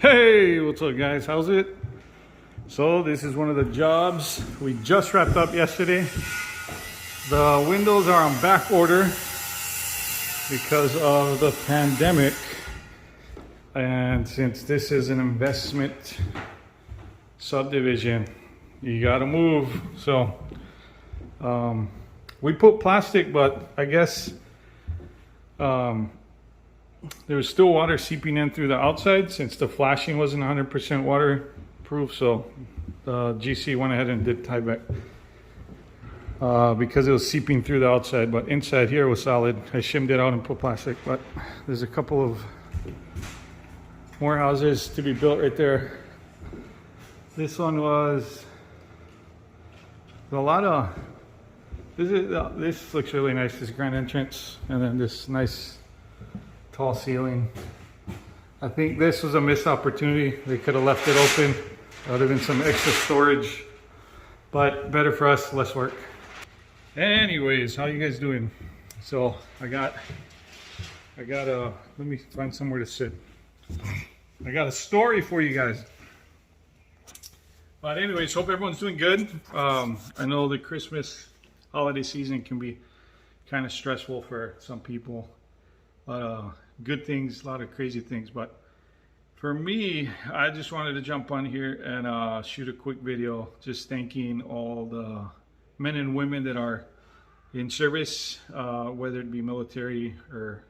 Hey, what's up, guys? How's it? So, this is one of the jobs we just wrapped up yesterday. The windows are on back order because of the pandemic. And since this is an investment subdivision, you gotta move. So, we put plastic, but I guess there was still water seeping in through the outside since the flashing wasn't 100% waterproof. So the GC went ahead and did tieback because it was seeping through the outside, but inside here was solid. I shimmed it out and put plastic, but there's a couple of more houses to be built right there. This one was a lot of, this looks really nice, this grand entrance, and then this nice tall ceiling. I think this was a missed opportunity. They could have left it open. There would have been some extra storage, but better for us, less work. Anyways, how you guys doing? So I got let me find somewhere to sit. I got a story for you guys. But anyways, hope everyone's doing good. I know the Christmas holiday season can be kind of stressful for some people. A lot of good things, a lot of crazy things, but for me, I just wanted to jump on here and shoot a quick video just thanking all the men and women that are in service, whether it be military or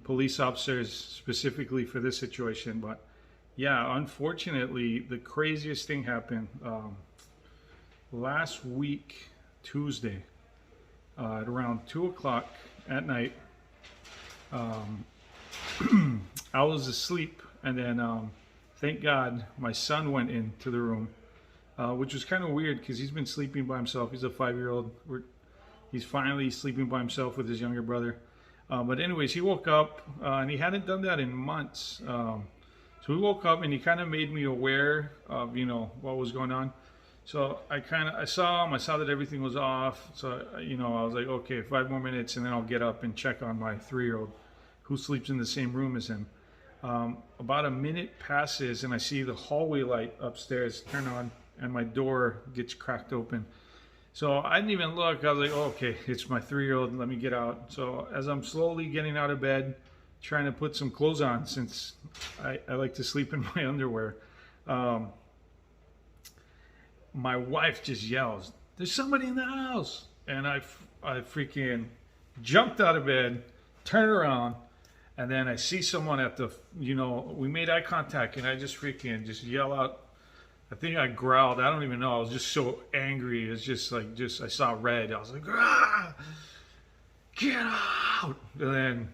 police officers, specifically for this situation. But yeah, unfortunately, the craziest thing happened last week, Tuesday, at around 2 o'clock at night. I was asleep, and then thank God my son went into the room, which was kind of weird because he's been sleeping by himself. He's a 5-year-old. He's finally sleeping by himself with his younger brother. But anyways, he woke up, and he hadn't done that in months. So he woke up, and he kind of made me aware of, what was going on. So I saw him. I saw that everything was off. So, I was like, okay, 5 more minutes, and then I'll get up and check on my 3-year-old who sleeps in the same room as him. About a minute passes, and I see the hallway light upstairs turn on, and my door gets cracked open. So I didn't even look. I was like, oh, okay, it's my 3-year-old. Let me get out. So as I'm slowly getting out of bed, trying to put some clothes on, since I like to sleep in my underwear, my wife just yells, "There's somebody in the house!" And I freaking jumped out of bed, turned around, and then I see someone at the, we made eye contact, and I just yell out. I think I growled. I don't even know. I was just so angry. It's just like, I saw red. I was like, "Ah, get out!" And then,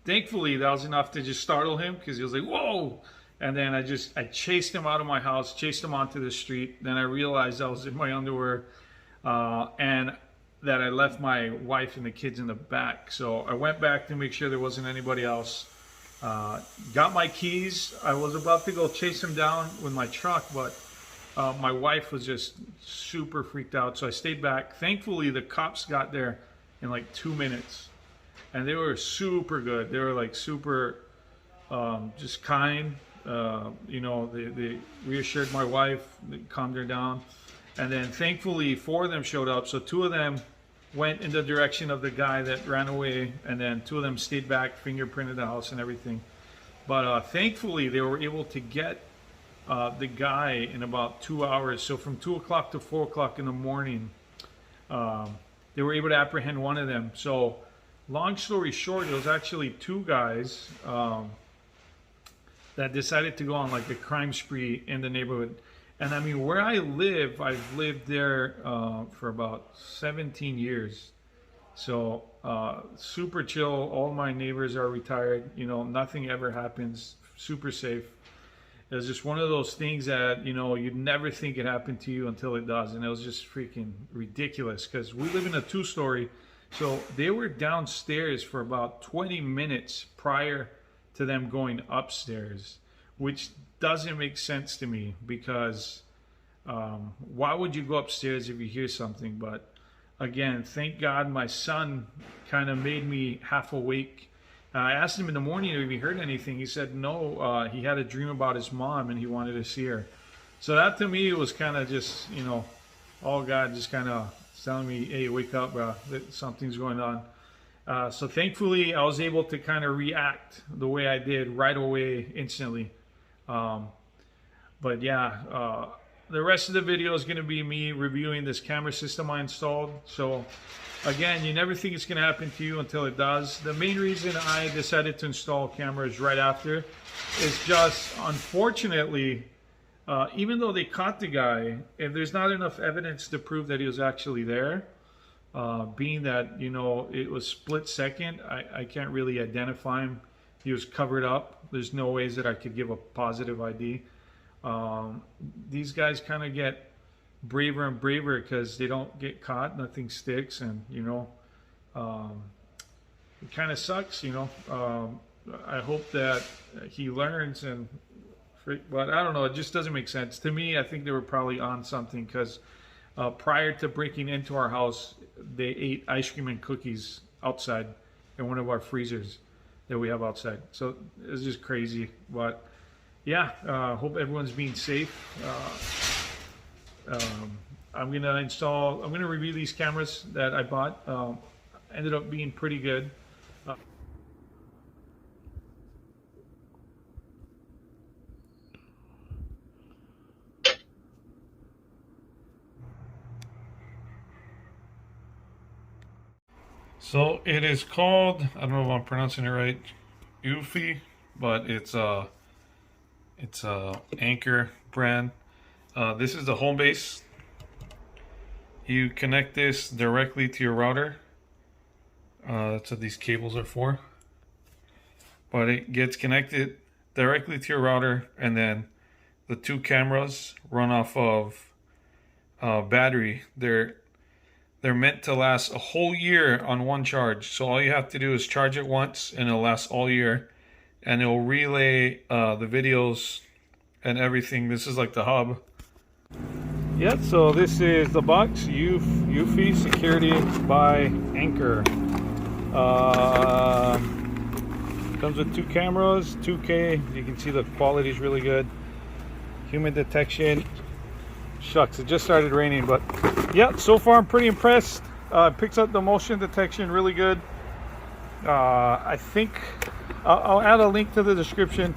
thankfully, that was enough to just startle him, because he was like, "Whoa!" And then I chased him out of my house, chased him onto the street. Then I realized I was in my underwear, and that I left my wife and the kids in the back. So I went back to make sure there wasn't anybody else. Got my keys. I was about to go chase him down with my truck, but my wife was just super freaked out. So I stayed back. Thankfully, the cops got there in like 2 minutes, and they were super good. They were like super just kind. They reassured my wife, they calmed her down. And then thankfully 4 of them showed up. So 2 of them went in the direction of the guy that ran away, and then 2 of them stayed back, fingerprinted the house and everything. But thankfully they were able to get the guy in about 2 hours. So from 2 o'clock to 4 o'clock in the morning, they were able to apprehend one of them. So long story short, it was actually 2 guys that decided to go on like a crime spree in the neighborhood. And I mean, where I live, I've lived there for about 17 years. So super chill. All my neighbors are retired. Nothing ever happens. Super safe. It's just one of those things that, you'd never think it happened to you until it does. And it was just freaking ridiculous, because we live in a 2-story. So they were downstairs for about 20 minutes prior to them going upstairs, which doesn't make sense to me, because why would you go upstairs if you hear something? But again, thank God my son kind of made me half awake I asked him in the morning if he heard anything. He said no. He had a dream about his mom and he wanted to see her. So that to me was kind of just, you know, all God just kind of telling me, hey, wake up, bro, that something's going on. So thankfully, I was able to kind of react the way I did right away, instantly. But yeah, the rest of the video is going to be me reviewing this camera system I installed. So again, you never think it's going to happen to you until it does. The main reason I decided to install cameras right after is just, unfortunately, even though they caught the guy, if there's not enough evidence to prove that he was actually there, being that, you know, it was split second, I can't really identify him. He was covered up. There's no ways that I could give a positive ID. These guys kind of get braver and braver because they don't get caught, nothing sticks, and you know, it kind of sucks, you know. I hope that he learns, and but I don't know, it just doesn't make sense to me. I think they were probably on something because prior to breaking into our house, they ate ice cream and cookies outside in one of our freezers that we have outside. So it's just crazy. But yeah, hope everyone's being safe. I'm gonna review these cameras that I bought. Ended up being pretty good. So it is called, I don't know if I'm pronouncing it right, Eufy, but it's a Anker brand. This is the home base. You connect this directly to your router. That's what these cables are for. But it gets connected directly to your router, and then the two cameras run off of battery. They're meant to last a whole year on one charge. So all you have to do is charge it once and it'll last all year. And it'll relay the videos and everything. This is like the hub. Yeah, so this is the box, Eufy Security by Anker. Comes with two cameras, 2K. You can see the quality is really good. Human detection. Shucks, it just started raining, but yeah, so far I'm pretty impressed. Picks up the motion detection really good. I think I'll add a link to the description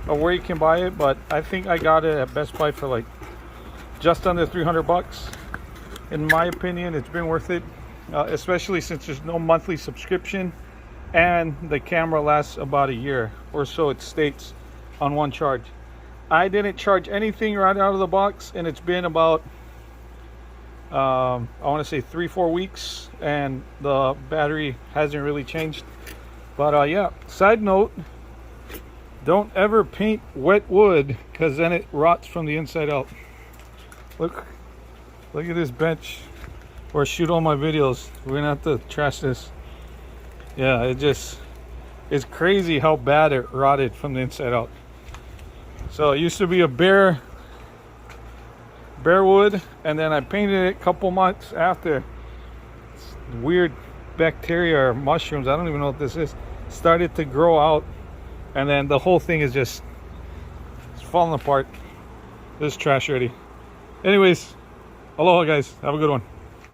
of where you can buy it, but I think I got it at Best Buy for like just under 300 bucks. In my opinion, it's been worth it, especially since there's no monthly subscription and the camera lasts about a year or so, it states on one charge. I didn't charge anything right out of the box, and it's been about I want to say 3-4 weeks, and the battery hasn't really changed. But yeah, side note, don't ever paint wet wood because then it rots from the inside out. Look at this bench where I shoot all my videos. We're gonna have to trash this. Yeah, it's crazy how bad it rotted from the inside out. So it used to be a bare wood, and then I painted it a couple months after. It's weird bacteria or mushrooms, I don't even know what this is, started to grow out, and then the whole thing is just falling apart. This is trash ready. Anyways, aloha guys, have a good one.